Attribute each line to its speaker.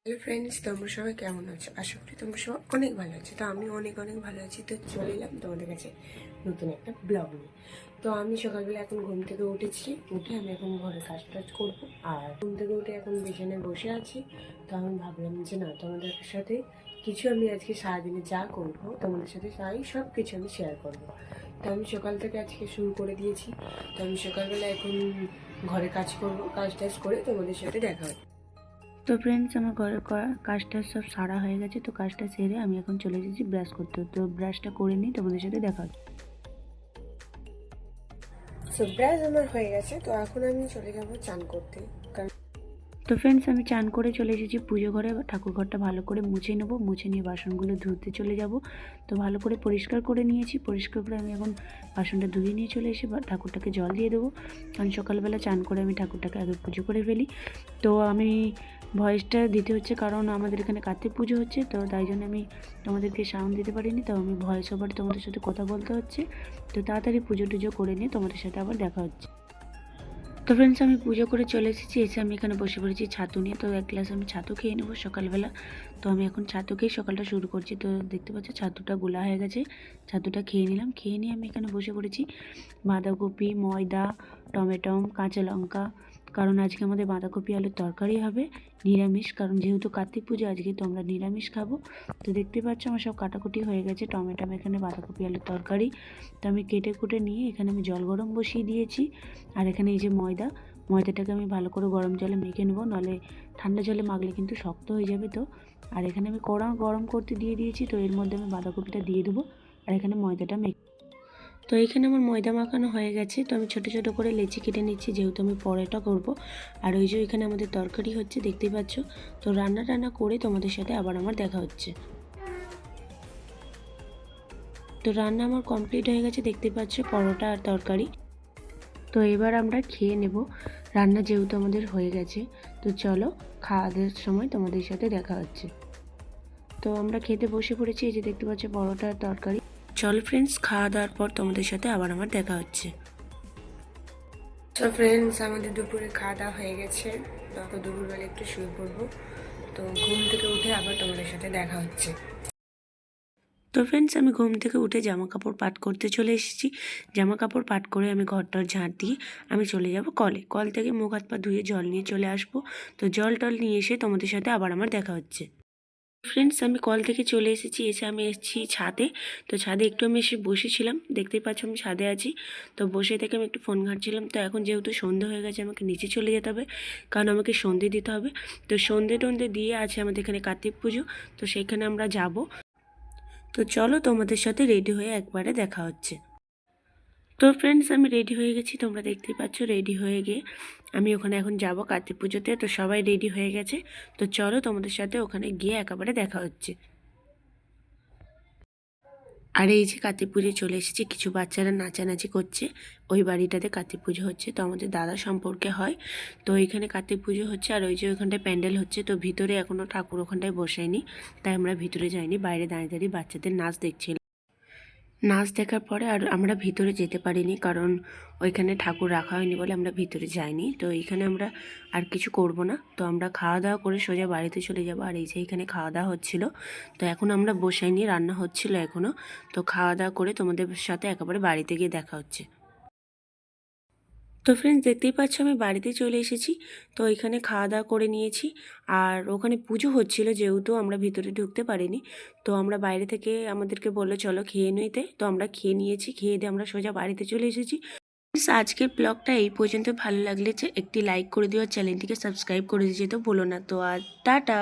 Speaker 1: Hello friends, তোমরা সবাই কেমন আছো? আশা করি তোমরা সবাই অনেক ভালো আছো। তো আমি অনেক অনেক ভালো আছি। তো চলে এলাম তোমাদের কাছে নতুন একটা ব্লগ নিয়ে। তো আমি সকালবেলা এখন ঘুম থেকে উঠেছি, উঠে আমি এখন ঘরের কাজ টাজ করবো। আর ঘুম থেকে উঠে এখন বিছানায় বসে আছি। তো আমি ভাবলাম যে না, তোমাদের সাথে কিছু আমি আজকে সারাদিনে যা করবো তোমাদের সাথে তাই সব কিছু আমি শেয়ার করবো। তো আমি সকাল থেকে আজকে শুরু করে দিয়েছি। তো আমি সকালবেলা এখন ঘরে কাজ করবো, কাজ টাজ করে তোমাদের সাথে দেখা হবে।
Speaker 2: তো ফ্রেন্ডস, আমার ঘরের কাজটা সব সারা হয়ে গেছে। তো কাজটা সেরে আমি এখন চলে এসেছি ব্রাশ করতে। তো ব্রাশটা করে নিই, তোমাদের সাথে দেখা হচ্ছে।
Speaker 1: সো ব্রাশ আমার হয়ে গেছে। তো এখন আমি চলে যাবো চান করতে।
Speaker 2: তো ফ্রেন্ডস, আমি চান করে চলে এসেছি পুজো ঘরে। ঠাকুর ঘরটা ভালো করে মুছে নেবো, মুছে নিয়ে বাসনগুলো ধুতে চলে যাব। তো ভালো করে পরিষ্কার করে নিয়েছি। পরিষ্কার করে আমি এখন বাসনটা ধুয়ে নিয়ে চলে এসে ঠাকুরটাকে জল দিয়ে দেবো। কারণ সকালবেলা চান করে আমি ঠাকুরটাকে আগে পুজো করে ফেলি। তো আমি ভয়েসটা দিতে হচ্ছে কারণ আমাদের এখানে কার্তিক পুজো হচ্ছে। তো তাই জন্য আমি তোমাদেরকে সাউন্ড দিতে পারিনি। তো আমি ভয়েস ওভার তোমাদের সাথে কথা বলতে হচ্ছে। তো তাড়াতাড়ি পুজো টুজো করে নিয়ে তোমাদের সাথে আবার দেখা হচ্ছে। তো ফ্রেন্ডস, আমি পুজো করে চলে এসেছি। এসে আমি এখানে বসে পড়েছি ছাতু নিয়ে। তো এক গ্লাস আমি ছাতু খেয়ে নেবো সকালবেলা। তো আমি এখন ছাতু খেয়ে সকালটা শুরু করছি। তো দেখতে পাচ্ছি ছাতুটা গোলা হয়ে গেছে। ছাতুটা খেয়ে নিলাম। খেয়ে নিয়ে আমি এখানে বসে পড়েছি। বাঁধাকপি, ময়দা, টমেটো, কাঁচা লঙ্কা, কারণ আজকে আমাদের বাঁধাকপি আলুর তরকারি হবে নিরামিষ। কারণ যেহেতু কার্তিক পুজো আজকে, তো আমরা নিরামিষ খাবো। তো দেখতে পাচ্ছ আমার সব কাটাকুটি হয়ে গেছে। টমেটো, এখানে বাঁধাকপি আলুর তরকারি। তো আমি কেটে কুটে নিয়ে এখানে আমি জল গরম বসিয়ে দিয়েছি। আর এখানে এই যে ময়দাটাকে আমি ভালো করে গরম জলে মেখে নেবো, নাহলে ঠান্ডা জলে মাখলে কিন্তু শক্ত হয়ে যাবে। তো আর এখানে আমি কড়া গরম করতে দিয়ে দিয়েছি। তো এর মধ্যে আমি বাঁধাকপিটা দিয়ে দেবো। আর এখানে ময়দাটা তো এখানে আমার ময়দা মাখানো হয়ে গেছে। তো আমি ছোটো ছোটো করে লেচি কেটে নিচ্ছি, যেহেতু আমি পরোটা করব। আর ওই যে এখানে আমাদের তরকারি হচ্ছে, দেখতেই পাচ্ছ। তো রান্না করে তোমাদের সাথে আবার আমার দেখা হচ্ছে। তো রান্না আমার কমপ্লিট হয়ে গেছে, দেখতে পাচ্ছ, পরোটা আর তরকারি। তো এবার আমরা খেয়ে নেব। রান্না যেহেতু আমাদের হয়ে গেছে, তো চলো খাওয়া দাওয়ার সময় তোমাদের সাথে দেখা হচ্ছে। তো আমরা খেতে বসে পড়েছি। এই যে দেখতে পাচ্ছ পরোটা আর তরকারি। চলো ফ্রেন্ডস, খাওয়া দাওয়ার পর তোমাদের সাথে আবার আমার দেখা হচ্ছে।
Speaker 1: তো ফ্রেন্ডস, আমাদের দুপুরে খাওয়া দাওয়া হয়ে গেছে। তো দুপুরবেলা একটু শুয়ে পড়বো। তো ঘুম থেকে উঠে আবার তোমাদের সাথে দেখা হচ্ছে।
Speaker 2: তো ফ্রেন্ডস, আমি ঘুম থেকে উঠে জামা কাপড় পাট করতে চলে এসেছি। জামা কাপড় পাট করে আমি ঘরটার ঝাঁট দিয়ে আমি চলে যাব কলে। কল থেকে মুখ হাত পা ধুয়ে জল নিয়ে চলে আসবো। তো জল টল নিয়ে এসে তোমাদের সাথে আবার আমার দেখা হচ্ছে। ফ্রেন্ডস, আমি কল থেকে চলে এসেছি। এসে আমি এসেছি ছাদে। তো ছাদে একটু আমি এসে বসেছিলাম, দেখতেই পাচ্ছ আমি ছাদে আছি। তো বসে থেকে আমি একটু ফোন ঘাঁটছিলাম। তো এখন যেহেতু সন্ধে হয়ে গেছে, আমাকে নিচে চলে যেতে হবে, কারণ আমাকে সন্ধে দিতে হবে। তো সন্ধে টন্ধে দিয়ে আছে আমাদের এখানে কার্তিক পুজো। তো সেখানে আমরা যাব। তো চলো তোমাদের সাথে রেডি হয়ে একবারে দেখা হচ্ছে। তো ফ্রেন্ডস, আমি রেডি হয়ে গেছি, তোমরা দেখতেই পাচ্ছ। রেডি হয়ে গিয়ে আমি ওখানে এখন যাব কার্তিক পুজোতে। তো সবাই রেডি হয়ে গেছে। তো চলো তোমাদের সাথে ওখানে গিয়ে একেবারে দেখা হচ্ছে। আর এই যে কার্তিক পুজোয় চলে এসেছি, কিছু বাচ্চারা নাচানাচি করছে। ওই বাড়িটাতে কার্তিক পুজো হচ্ছে, তো আমাদের দাদা সম্পর্কে হয়। তো এখানে কার্তিক পুজো হচ্ছে, আর ওই যে ওইখানটায় প্যান্ডেল হচ্ছে। তো ভিতরে এখনও ঠাকুর ওখানটায় বসায়নি, তাই আমরা ভিতরে যাইনি। বাইরে দাঁড়িয়ে দাঁড়িয়ে বাচ্চাদের নাচ দেখছিলাম। নাচ দেখার পরে আর আমরা ভিতরে যেতে পারিনি, কারণ ওইখানে ঠাকুর রাখা হয়নি বলে আমরা ভিতরে যাইনি। তো এইখানে আমরা আর কিছু করব না। তো আমরা খাওয়া দাওয়া করে সোজা বাড়িতে চলে যাব। আর এই যে এখানে খাওয়া দাওয়া হচ্ছিল। তো এখন আমরা বসাইনি, রান্না হচ্ছিল এখনও। তো খাওয়া দাওয়া করে তোমাদের সাথে একেবারে বাড়িতে গিয়ে দেখা হচ্ছে। তো ফ্রেন্ডস, দেখতেই পাচ্ছ আমি বাড়িতে চলে এসেছি। তো এখানে খাওয়া দাওয়া করে নিয়েছি। আর ওখানে পুজো হচ্ছিল, যেহেতু আমরা ভিতরে ঢুকতে পারিনি। তো আমরা বাইরে থেকে আমাদেরকে বললো চলো খেয়ে নিতে। তো আমরা খেয়ে নিয়েছি। খেয়ে দিয়ে আমরা সোজা বাড়িতে চলে এসেছি। আজকের ব্লগটা এই পর্যন্ত। ভালো লাগলে একটি লাইক করে দিও, চ্যানেলটিকে সাবস্ক্রাইব করে দিতে তো ভুলো না। তো আর টাটা।